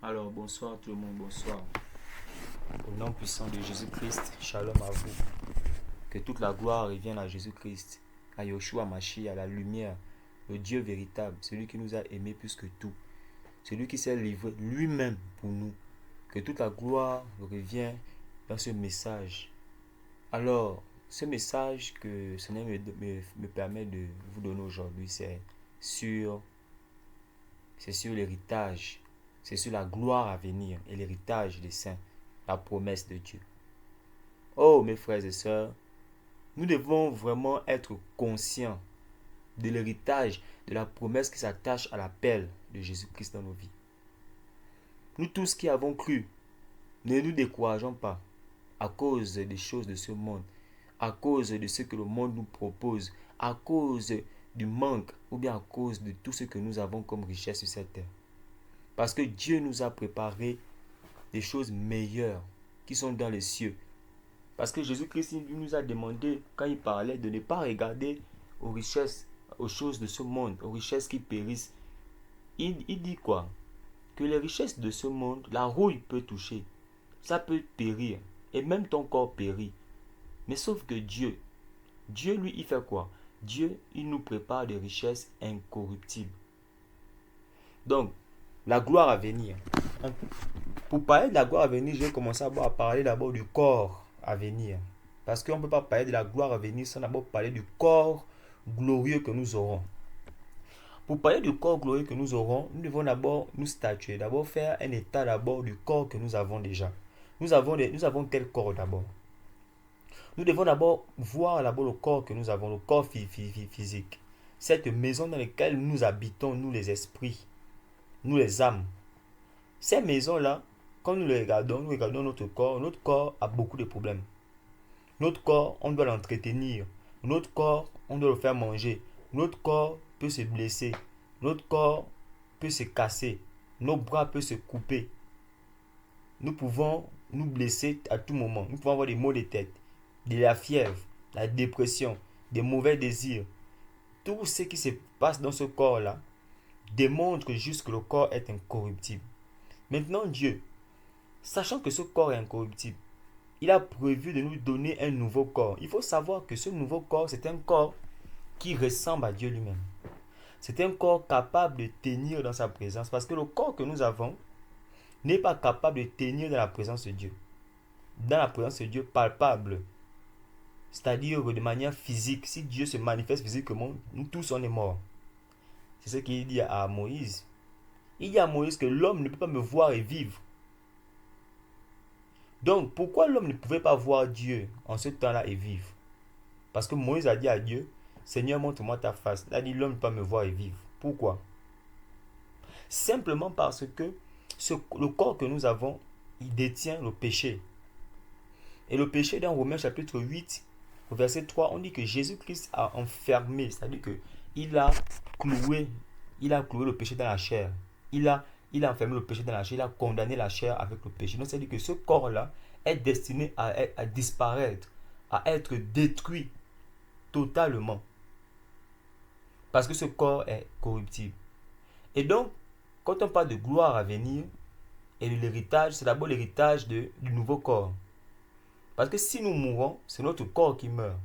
Alors, bonsoir tout le monde, bonsoir. Au nom puissant de Jésus-Christ, shalom à vous. Que toute la gloire revienne à Jésus-Christ, à Yoshua Mashiach, à la lumière, le Dieu véritable, celui qui nous a aimés plus que tout, celui qui s'est livré lui-même pour nous. Que toute la gloire revienne dans ce message. Alors, ce message que le Seigneur me permet de vous donner aujourd'hui, sur, c'est sur l'héritage. C'est sur la gloire à venir et l'héritage des saints, la promesse de Dieu. Oh, mes frères et sœurs, nous devons vraiment être conscients de l'héritage, de la promesse qui s'attache à l'appel de Jésus-Christ dans nos vies. Nous tous qui avons cru, ne nous décourageons pas à cause des choses de ce monde, à cause de ce que le monde nous propose, à cause du manque ou bien à cause de tout ce que nous avons comme richesse sur cette terre. Parce que Dieu nous a préparé des choses meilleures qui sont dans les cieux. Parce que Jésus-Christ nous a demandé, quand il parlait, de ne pas regarder aux richesses, aux choses de ce monde, aux richesses qui périssent. Il dit quoi? Que les richesses de ce monde, la rouille peut toucher, ça peut périr, et même ton corps périt. Mais sauf que Dieu lui, il fait quoi? Dieu, il nous prépare des richesses incorruptibles. Donc, la gloire à venir. Pour parler de la gloire à venir, je vais commencer à parler d'abord du corps à venir. Parce qu'on ne peut pas parler de la gloire à venir sans d'abord parler du corps glorieux que nous aurons. Pour parler du corps glorieux que nous aurons, nous devons d'abord nous statuer, d'abord faire un état d'abord du corps que nous avons déjà. Nous avons quel corps d'abord? Nous devons d'abord voir d'abord le corps que nous avons, le corps physique. Cette maison dans laquelle nous habitons, nous les esprits, nous les âmes. Ces maisons-là, quand nous regardons notre corps a beaucoup de problèmes. Notre corps, on doit l'entretenir. Notre corps, on doit le faire manger. Notre corps peut se blesser. Notre corps peut se casser. Nos bras peuvent se couper. Nous pouvons nous blesser à tout moment. Nous pouvons avoir des maux de tête, de la fièvre, la dépression, des mauvais désirs. Tout ce qui se passe dans ce corps-là démontre juste que le corps est incorruptible. Maintenant, Dieu, sachant que ce corps est incorruptible, il a prévu de nous donner un nouveau corps. Il faut savoir que ce nouveau corps, c'est un corps qui ressemble à Dieu lui-même. C'est un corps capable de tenir dans sa présence. Parce que le corps que nous avons n'est pas capable de tenir dans la présence de Dieu. Dans la présence de Dieu palpable. C'est-à-dire de manière physique. Si Dieu se manifeste physiquement, nous tous on est morts. C'est ce qu'il dit à Moïse. Il dit à Moïse que l'homme ne peut pas me voir et vivre. Donc, pourquoi l'homme ne pouvait pas voir Dieu en ce temps-là et vivre? Parce que Moïse a dit à Dieu, Seigneur, montre-moi ta face. Il a dit, l'homme ne peut pas me voir et vivre. Pourquoi? Simplement parce que le corps que nous avons, il détient le péché. Et le péché, dans Romains chapitre 8, au verset 3, on dit que Jésus-Christ a enfermé, c'est-à-dire qu'il a cloué, le péché dans la chair. Il a enfermé le péché dans la chair, il a condamné la chair avec le péché. Donc, c'est-à-dire que ce corps-là est destiné à disparaître, à être détruit totalement. Parce que ce corps est corruptible. Et donc, quand on parle de gloire à venir et de l'héritage, c'est d'abord l'héritage du nouveau corps. Parce que si nous mourons, c'est notre corps qui meurt.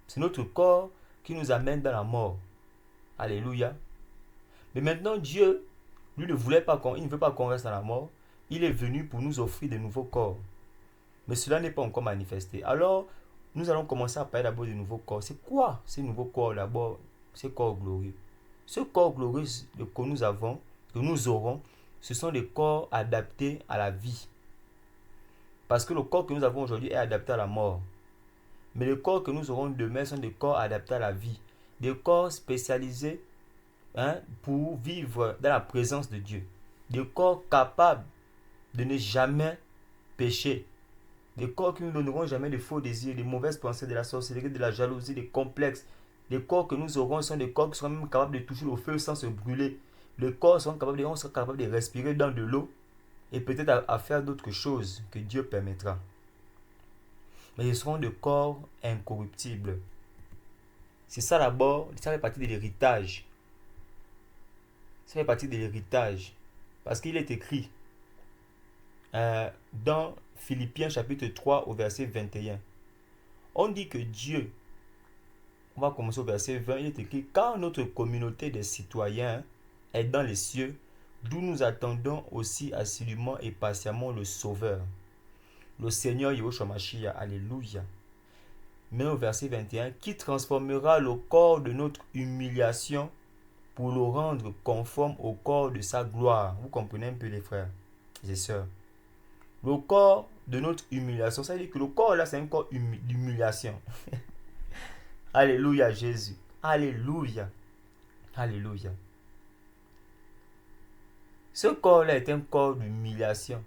C'est notre corps qui nous amène dans la mort. Alléluia. Mais maintenant, Dieu, lui, il ne veut pas qu'on reste dans la mort. Il est venu pour nous offrir de nouveaux corps. Mais cela n'est pas encore manifesté. Alors, nous allons commencer à parler d'abord du nouveau corps. C'est quoi ces nouveaux corps d'abord? Ces corps glorieux. Ce corps glorieux que nous avons, que nous aurons, ce sont des corps adaptés à la vie. Parce que le corps que nous avons aujourd'hui est adapté à la mort. Mais les corps que nous aurons demain sont des corps adaptés à la vie. Des corps spécialisés pour vivre dans la présence de Dieu. Des corps capables de ne jamais pécher. Des corps qui ne nous donneront jamais de faux désirs, de mauvaises pensées, de la sorcellerie, de la jalousie, des complexes. Les corps que nous aurons sont des corps qui seront même capables de toucher le feu sans se brûler. Les corps seront capables de respirer dans de l'eau et peut-être à faire d'autres choses que Dieu permettra. Mais ce seront des corps incorruptibles. C'est ça d'abord, ça fait partie de l'héritage. Ça fait partie de l'héritage. Parce qu'il est écrit dans Philippiens chapitre 3 au verset 21. On dit que Dieu, on va commencer au verset 20, il est écrit, car notre communauté des citoyens est dans les cieux, d'où nous attendons aussi assidûment et patiemment le Sauveur, le Seigneur Yahushua Mashiach, alléluia. Mais au verset 21, qui transformera le corps de notre humiliation pour le rendre conforme au corps de sa gloire. Vous comprenez un peu les frères et sœurs. Le corps de notre humiliation, ça veut dire que le corps là, c'est un corps d'humiliation. Alléluia Jésus. Alléluia. Alléluia. Ce corps-là est un corps d'humiliation.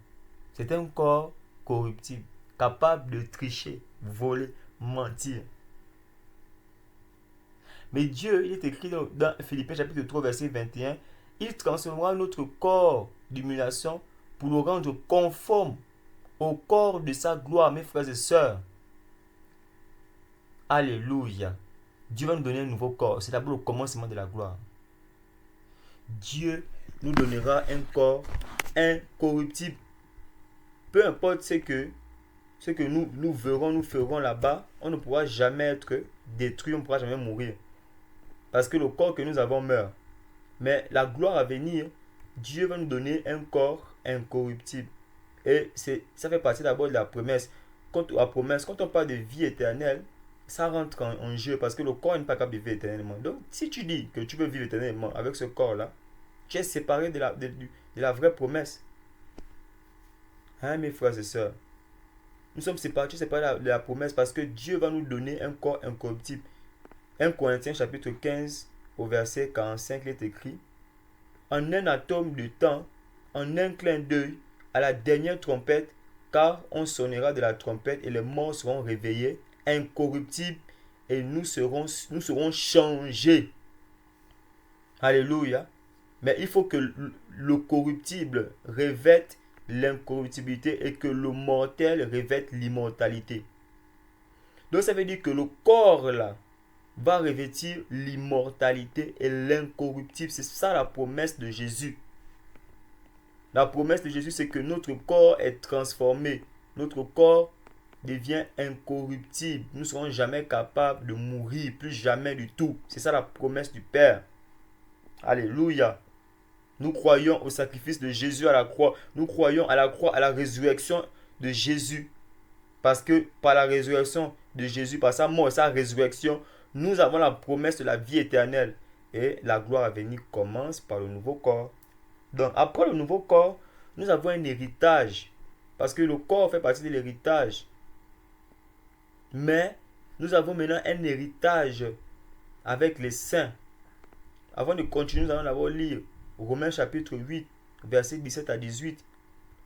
C'est un corps corruptible, capable de tricher, voler, mentir. Mais Dieu, il est écrit dans Philippiens chapitre 3, verset 21, il transformera notre corps d'humiliation pour le rendre conforme au corps de sa gloire, mes frères et sœurs. Alléluia. Dieu va nous donner un nouveau corps. C'est d'abord le commencement de la gloire. Dieu nous donnera un corps incorruptible. Peu importe ce que nous verrons, nous ferons là-bas, on ne pourra jamais être détruit, on ne pourra jamais mourir. Parce que le corps que nous avons meurt. Mais la gloire à venir, Dieu va nous donner un corps incorruptible. Et ça fait partie d'abord de la promesse. Quand on parle de vie éternelle, ça rentre en jeu parce que le corps n'est pas capable de vivre éternellement. Donc, si tu dis que tu veux vivre éternellement avec ce corps-là, tu es séparé de la vraie promesse. Hein, mes frères et sœurs? Nous sommes séparés de la promesse parce que Dieu va nous donner un corps incorruptible. 1 Corinthiens chapitre 15 au verset 45, il est écrit, en un atome de temps, en un clin d'œil, à la dernière trompette, car on sonnera de la trompette et les morts seront réveillés, incorruptibles, et nous serons changés. Alléluia. Mais il faut que le corruptible revête l'incorruptibilité et que le mortel revête l'immortalité. Donc ça veut dire que le corps là va revêtir l'immortalité et l'incorruptible. C'est ça la promesse de Jésus. La promesse de Jésus, c'est que notre corps est transformé. Notre corps devient incorruptible. Nous ne serons jamais capables de mourir, plus jamais du tout. C'est ça la promesse du Père. Alléluia. Nous croyons au sacrifice de Jésus à la croix. Nous croyons à la croix, à la résurrection de Jésus. Parce que par la résurrection de Jésus, par sa mort et sa résurrection, nous avons la promesse de la vie éternelle. Et la gloire à venir commence par le nouveau corps. Donc après le nouveau corps, nous avons un héritage. Parce que le corps fait partie de l'héritage. Mais nous avons maintenant un héritage avec les saints. Avant de continuer, nous allons d'abord lire Romains chapitre 8, verset 17 à 18.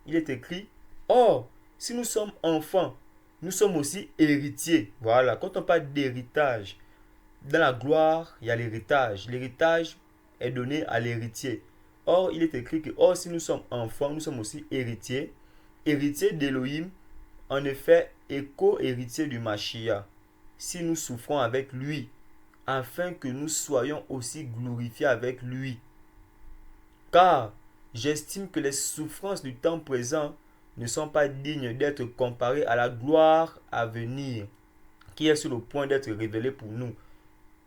Il est écrit, or, si nous sommes enfants, nous sommes aussi héritiers. Voilà, quand on parle d'héritage, dans la gloire, il y a l'héritage. L'héritage est donné à l'héritier. Or, il est écrit que, or, si nous sommes enfants, nous sommes aussi héritiers. Héritiers d'Élohim, en effet, et co-héritiers du Mashiach, si nous souffrons avec lui, afin que nous soyons aussi glorifiés avec lui. Car j'estime que les souffrances du temps présent ne sont pas dignes d'être comparées à la gloire à venir, qui est sur le point d'être révélée pour nous.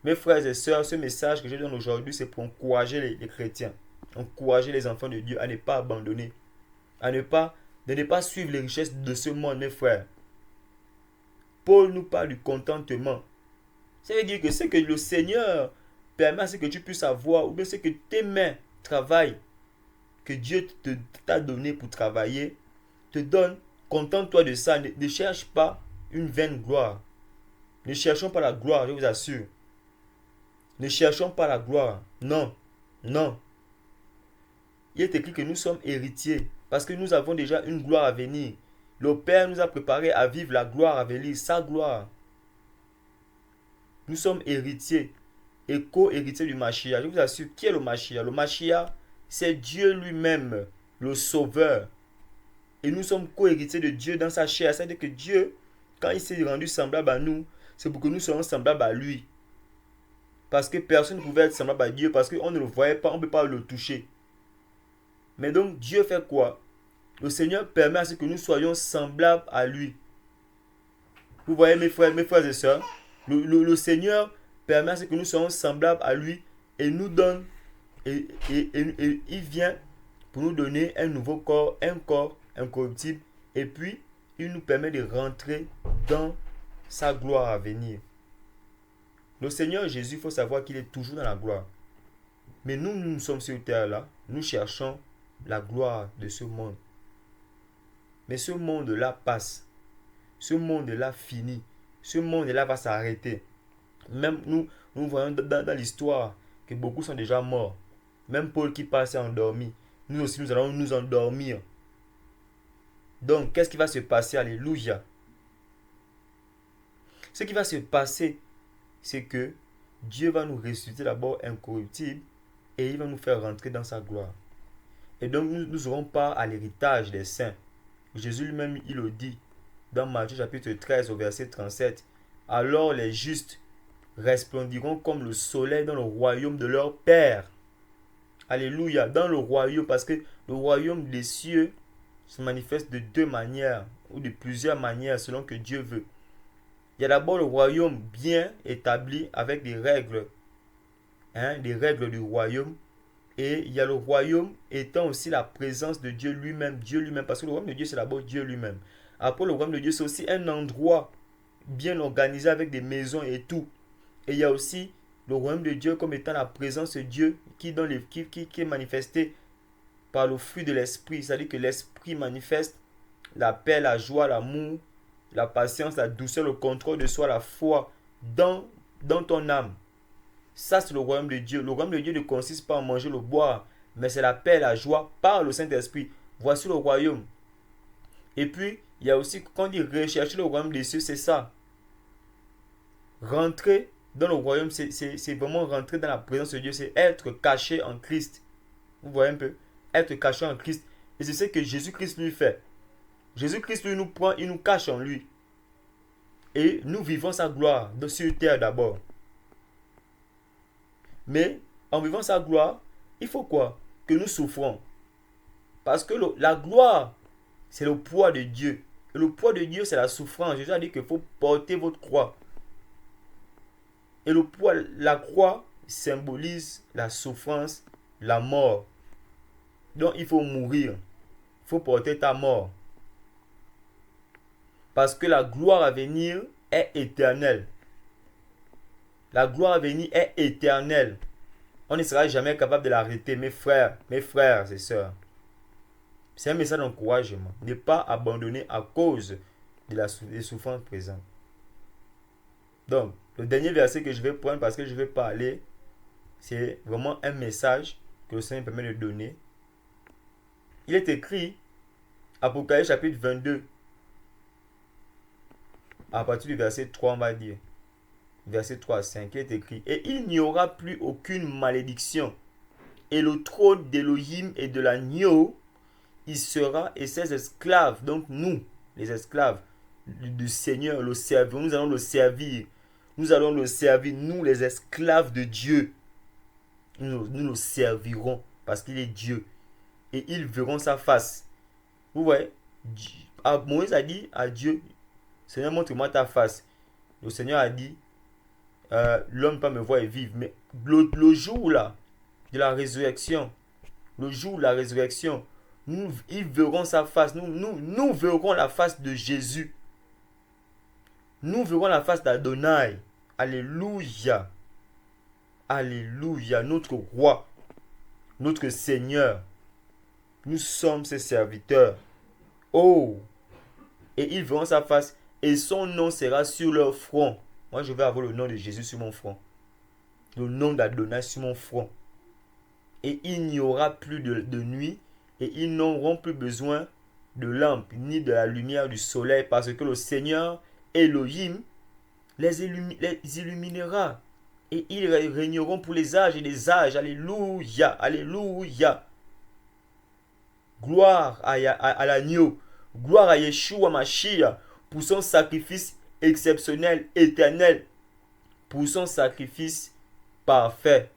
Mes frères et sœurs, ce message que je donne aujourd'hui, c'est pour encourager les chrétiens, encourager les enfants de Dieu à ne pas abandonner, à ne pas suivre les richesses de ce monde, mes frères. Paul nous parle du contentement. Ça veut dire que ce que le Seigneur permet à ce que tu puisses avoir, ou bien ce que tes mains travaillent, que Dieu t'a donné pour travailler, te donne, contente-toi de ça. Ne cherche pas une vaine gloire. Ne cherchons pas la gloire, je vous assure. Ne cherchons pas la gloire. Non, non. Il est écrit que nous sommes héritiers, parce que nous avons déjà une gloire à venir. Le Père nous a préparé à vivre la gloire à venir, sa gloire. Nous sommes héritiers et co-héritiers du Mashiach. Je vous assure, qui est le Mashiach? Le Mashiach, c'est Dieu lui-même, le Sauveur. Et nous sommes co-héritiers de Dieu dans sa chair. C'est-à-dire que Dieu, quand il s'est rendu semblable à nous, c'est pour que nous soyons semblables à lui. Parce que personne ne pouvait être semblable à Dieu, parce qu'on ne le voyait pas, on ne peut pas le toucher. Mais donc Dieu fait quoi? Le Seigneur permet à ce que nous soyons semblables à lui. Vous voyez mes frères et sœurs, le Seigneur permet à ce que nous soyons semblables à lui et nous donne, et il vient pour nous donner un nouveau corps, un corps incorruptible, et puis il nous permet de rentrer dans sa gloire à venir. Le Seigneur Jésus, il faut savoir qu'il est toujours dans la gloire. Mais nous sommes sur terre là, nous cherchons la gloire de ce monde. Mais ce monde-là passe. Ce monde-là finit. Ce monde-là va s'arrêter. Même nous voyons dans l'histoire que beaucoup sont déjà morts. Même Paul qui passe est endormi. Nous aussi, nous allons nous endormir. Donc, qu'est-ce qui va se passer? Alléluia. Ce qui va se passer, c'est que Dieu va nous ressusciter d'abord incorruptible et il va nous faire rentrer dans sa gloire. Et donc, nous aurons part à l'héritage des saints. Jésus lui-même, il le dit dans Matthieu chapitre 13 au verset 37. Alors les justes resplendiront comme le soleil dans le royaume de leur Père. Alléluia, dans le royaume, parce que le royaume des cieux se manifeste de deux manières, ou de plusieurs manières, selon que Dieu veut. Il y a d'abord le royaume bien établi avec des règles du royaume. Et il y a le royaume étant aussi la présence de Dieu lui-même, parce que le royaume de Dieu, c'est d'abord Dieu lui-même. Après, le royaume de Dieu, c'est aussi un endroit bien organisé avec des maisons et tout. Et il y a aussi le royaume de Dieu comme étant la présence de Dieu qui est manifestée par le fruit de l'esprit. C'est-à-dire que l'esprit manifeste la paix, la joie, l'amour, la patience, la douceur, le contrôle de soi, la foi dans ton âme. Ça, c'est le royaume de Dieu. Le royaume de Dieu ne consiste pas à manger, le boire, mais c'est la paix, la joie par le Saint-Esprit. Voici le royaume. Et puis, il y a aussi, quand on dit rechercher le royaume des cieux, c'est ça. Rentrer dans le royaume, c'est vraiment rentrer dans la présence de Dieu. C'est être caché en Christ. Vous voyez un peu? Être caché en Christ. Et c'est ce que Jésus-Christ lui fait. Jésus-Christ, lui, nous prend, il nous cache en lui. Et nous vivons sa gloire sur terre d'abord. Mais en vivant sa gloire, il faut quoi? Que nous souffrons. Parce que la gloire, c'est le poids de Dieu. Et le poids de Dieu, c'est la souffrance. Jésus a dit qu'il faut porter votre croix. Et le poids, la croix symbolise la souffrance, la mort. Donc il faut mourir. Il faut porter ta mort. Parce que la gloire à venir est éternelle. La gloire à venir est éternelle. On ne sera jamais capable de l'arrêter, mes frères et sœurs. C'est un message d'encouragement. Ne pas abandonner à cause des souffrances présentes. Donc, le dernier verset que je vais prendre parce que je vais parler, c'est vraiment un message que le Seigneur permet de donner. Il est écrit, Apocalypse chapitre 22, à partir du verset 3, on va dire. Verset 3 à 5, il est écrit, et il n'y aura plus aucune malédiction. Et le trône d'Élohim et de l'agneau, il sera, et ses esclaves, donc nous, les esclaves du Seigneur, le servir, nous allons le servir. Nous allons le servir, nous les esclaves de Dieu. Nous le servirons parce qu'il est Dieu. Et ils verront sa face. Vous voyez, Moïse a dit à Dieu, Seigneur, montre-moi ta face. Le Seigneur a dit, l'homme ne peut pas me voir et vivre. Mais le jour là, de la résurrection, ils verront sa face. Nous verrons la face de Jésus. Nous verrons la face d'Adonai. Alléluia. Alléluia. Notre roi, notre Seigneur. Nous sommes ses serviteurs. Oh! Et ils verront sa face et son nom sera sur leur front. Moi, je vais avoir le nom de Jésus sur mon front. Le nom d'Adonai sur mon front. Et il n'y aura plus de nuit et ils n'auront plus besoin de lampe ni de la lumière du soleil parce que le Seigneur Elohim les illuminera. Et ils régneront pour les âges et les âges. Alléluia. Alléluia. Gloire à l'agneau. Gloire à Yeshua Mashiach pour son sacrifice exceptionnel, éternel. Pour son sacrifice parfait.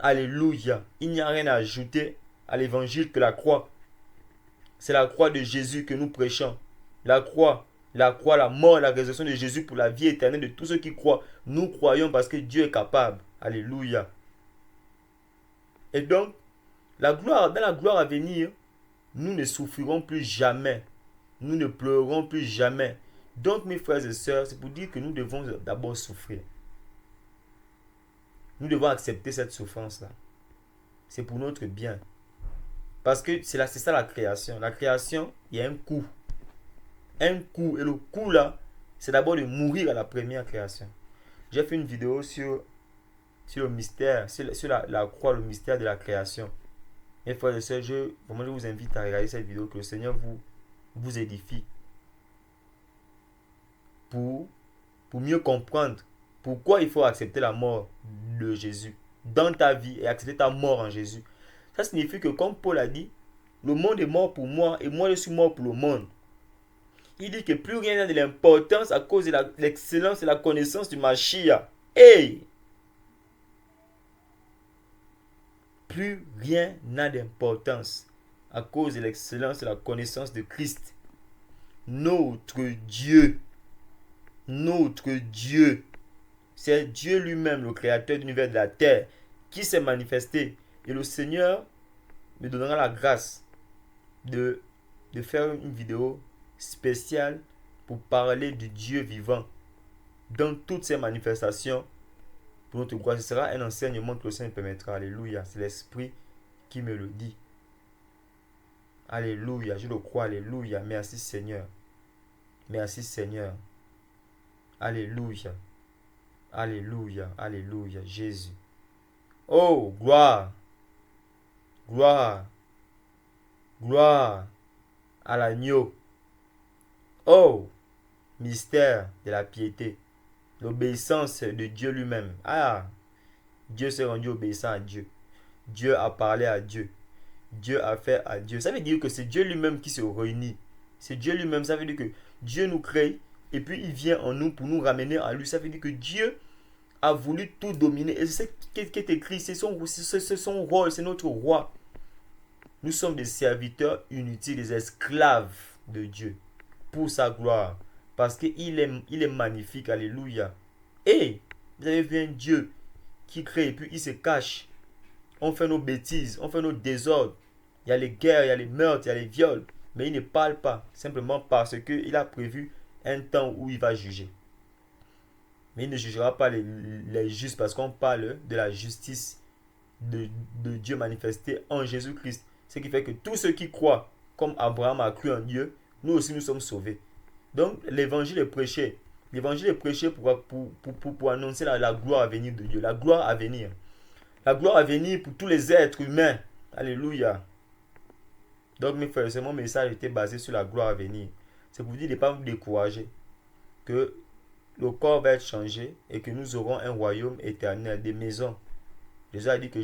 Alléluia. Il n'y a rien à ajouter à l'évangile que la croix. c'est la croix de Jésus que nous prêchons. La croix, la mort, la résurrection de Jésus pour la vie éternelle de tous ceux qui croient. Nous croyons parce que Dieu est capable. Alléluia. Et donc, dans la gloire à venir, nous ne souffrirons plus jamais. Nous ne pleurerons plus jamais. Donc, mes frères et sœurs, c'est pour dire que nous devons d'abord souffrir. Nous devons accepter cette souffrance-là. C'est pour notre bien. Parce que c'est ça la création. La création, il y a un coût. Un coût. Et le coût là, c'est d'abord de mourir à la première création. J'ai fait une vidéo sur le mystère, sur la croix, le mystère de la création. Mes frères et sœurs, je vous invite à regarder cette vidéo, que le Seigneur vous édifie. Pour mieux comprendre pourquoi il faut accepter la mort de Jésus dans ta vie et accepter ta mort en Jésus. Ça signifie que, comme Paul a dit, le monde est mort pour moi et moi je suis mort pour le monde. Il dit que plus rien n'a de l'importance à cause de l'excellence et la connaissance du Mashiach. Hey! Plus rien n'a d'importance à cause de l'excellence et la connaissance de Christ. Notre Dieu, c'est Dieu lui-même, le créateur de l'univers de la terre, qui s'est manifesté. Et le Seigneur me donnera la grâce de faire une vidéo spéciale pour parler du Dieu vivant dans toutes ses manifestations pour notre gloire. Ce sera un enseignement que le Seigneur permettra. Alléluia. C'est l'Esprit qui me le dit. Alléluia. Je le crois. Alléluia. Merci Seigneur. Merci Seigneur. Alléluia. Alléluia. Alléluia. Jésus. Oh, gloire. Gloire. Gloire à l'agneau. Oh, mystère de la piété. L'obéissance de Dieu lui-même. Ah, Dieu s'est rendu obéissant à Dieu. Dieu a parlé à Dieu. Dieu a fait à Dieu. Ça veut dire que c'est Dieu lui-même qui se réunit. C'est Dieu lui-même. Ça veut dire que Dieu nous crée et puis il vient en nous pour nous ramener à lui. Ça veut dire que Dieu a voulu tout dominer. Et c'est ce qui est écrit. C'est son rôle. C'est notre roi. Nous sommes des serviteurs inutiles, des esclaves de Dieu pour sa gloire. Parce qu'il est magnifique. Alléluia. Et vous avez vu un Dieu qui crée et puis il se cache. On fait nos bêtises, on fait nos désordres. Il y a les guerres, il y a les meurtres, il y a les viols. Mais il ne parle pas. Simplement parce qu'il a prévu un temps où il va juger. Mais il ne jugera pas les justes parce qu'on parle de la justice de Dieu manifestée en Jésus-Christ. Ce qui fait que tous ceux qui croient, comme Abraham a cru en Dieu, nous aussi nous sommes sauvés. Donc l'évangile est prêché. L'évangile est prêché pour annoncer la gloire à venir de Dieu. La gloire à venir. La gloire à venir pour tous les êtres humains. Alléluia. Donc mes frères, mon message était basé sur la gloire à venir. C'est pour vous dire de ne pas vous décourager. Que le corps va être changé et que nous aurons un royaume éternel, des maisons. Jésus a dit que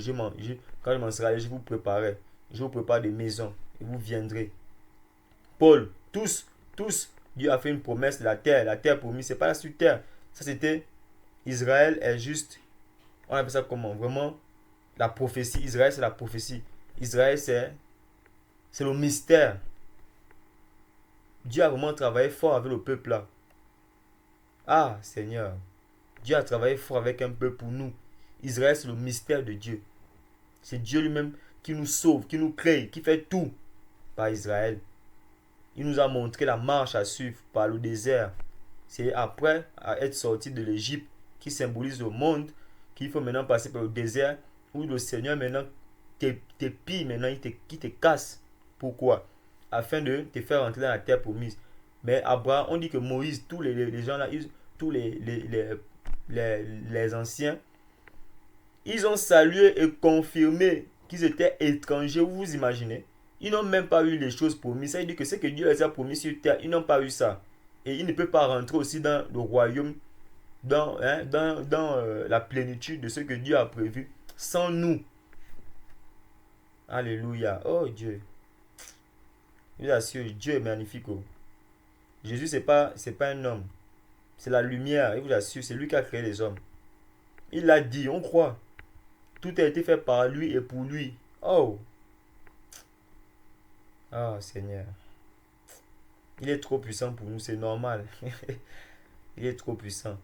quand je m'en serai allé, je vous préparerai. Je vous prépare des maisons et vous viendrez. Paul, tous, Dieu a fait une promesse de la terre promise. C'est pas la sur terre. Ça c'était Israël est juste. On appelle ça comment? Vraiment la prophétie. Israël c'est la prophétie. Israël c'est le mystère. Dieu a vraiment travaillé fort avec le peuple là. Ah Seigneur, Dieu a travaillé fort avec un peuple pour nous. Israël c'est le mystère de Dieu. C'est Dieu lui-même qui nous sauve, qui nous crée, qui fait tout par Israël. Il nous a montré la marche à suivre par le désert. C'est après être sorti de l'Égypte qui symbolise le monde qu'il faut maintenant passer par le désert où le Seigneur maintenant te pille, maintenant qui te casse. Pourquoi? Afin de te faire entrer dans la terre promise. Mais Abraham, on dit que Moïse, tous les gens là, tous les anciens, ils ont salué et confirmé qu'ils étaient étrangers. Vous vous imaginez? Ils n'ont même pas eu les choses promises. Ça veut dire que ce que Dieu les a promis sur terre, ils n'ont pas eu ça. Et ils ne peuvent pas rentrer aussi dans le royaume, dans la plénitude de ce que Dieu a prévu sans nous. Alléluia. Oh Dieu. Je vous assure, Dieu est magnifique. Oh. Jésus, c'est pas un homme. C'est la lumière. Je vous assure, c'est lui qui a créé les hommes. Il l'a dit, on croit. Tout a été fait par lui et pour lui. Oh. Ah, Seigneur. Il est trop puissant pour nous, c'est normal. Il est trop puissant.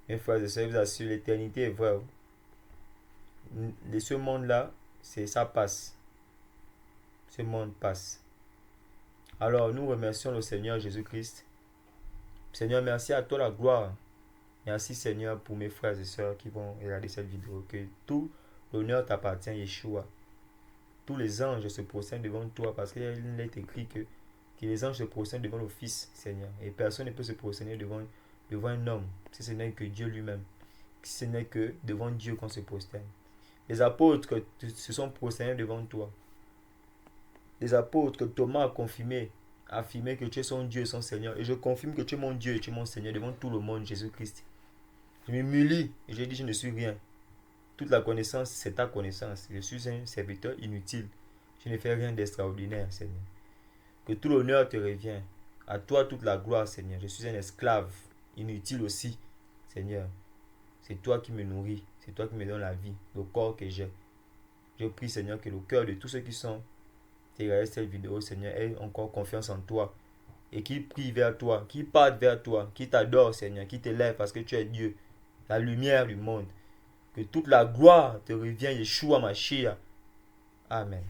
Mes frères et sœurs, je vous assure, l'éternité est vraie. De ce monde-là, ça passe. Ce monde passe. Alors, nous remercions le Seigneur Jésus-Christ. Seigneur, merci à toi la gloire. Merci Seigneur pour mes frères et sœurs qui vont regarder cette vidéo. Que tout l'honneur t'appartient, Yeshua. Tous les anges se prosternent devant toi parce qu'il est écrit que les anges se prosternent devant le Fils, Seigneur. Et personne ne peut se prosterner devant un homme si ce n'est que Dieu lui-même. Si ce n'est que devant Dieu qu'on se prosterne. Les apôtres se sont prosternés devant toi. Les apôtres que Thomas a affirmé que tu es son Dieu et son Seigneur. Et je confirme que tu es mon Dieu et tu es mon Seigneur devant tout le monde, Jésus-Christ. Je m'humilie et je dis je ne suis rien. Toute la connaissance, c'est ta connaissance. Je suis un serviteur inutile. Je ne fais rien d'extraordinaire, Seigneur. Que tout l'honneur te revient. À toi toute la gloire, Seigneur. Je suis un esclave, inutile aussi, Seigneur. C'est toi qui me nourris. C'est toi qui me donnes la vie, le corps que j'ai. Je prie, Seigneur, que le cœur de tous ceux qui sont derrière cette vidéo, Seigneur, ait encore confiance en toi. Et qui prient vers toi, qui partent vers toi, qui t'adorent, Seigneur, qui t'élèvent parce que tu es Dieu, la lumière du monde. Que toute la gloire te revienne, Yeshua Mashiach. Amen.